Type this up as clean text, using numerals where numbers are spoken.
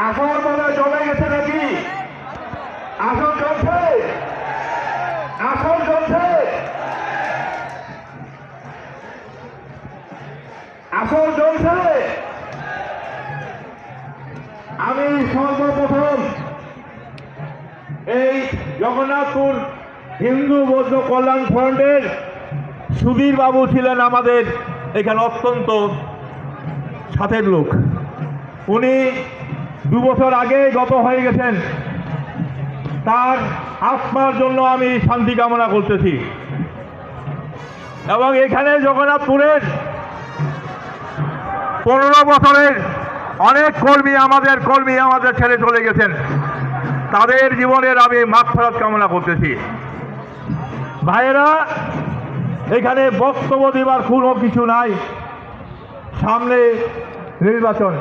আসর বলে জমে গেছে নাকি? আসর চলছে, আসর চলছে, আসর চলছে। আমি সর্বপ্রথম এই জগন্নাথপুর হিন্দু বৌদ্ধ কল্যাণ ফ্রন্টের সুধীর বাবু ছিলেন আমাদের এখানে অত্যন্ত সাথের লোক। উনি 2 বছর আগে গত হয়ে গেছেন। তার আত্মার জন্য আমি শান্তি কামনা করতেছি। এবং এখানে জগন্নাথপুরের 15 বছরের অনেক কর্মী আমাদের ছেড়ে চলে গেছেন। তাদের জীবনের আমি মাগফিরাত কামনা করতেছি। ভাইয়েরা, এখানে বক্তব্য দেবার কোনো কিছু নাই, সামনে নির্বাচন।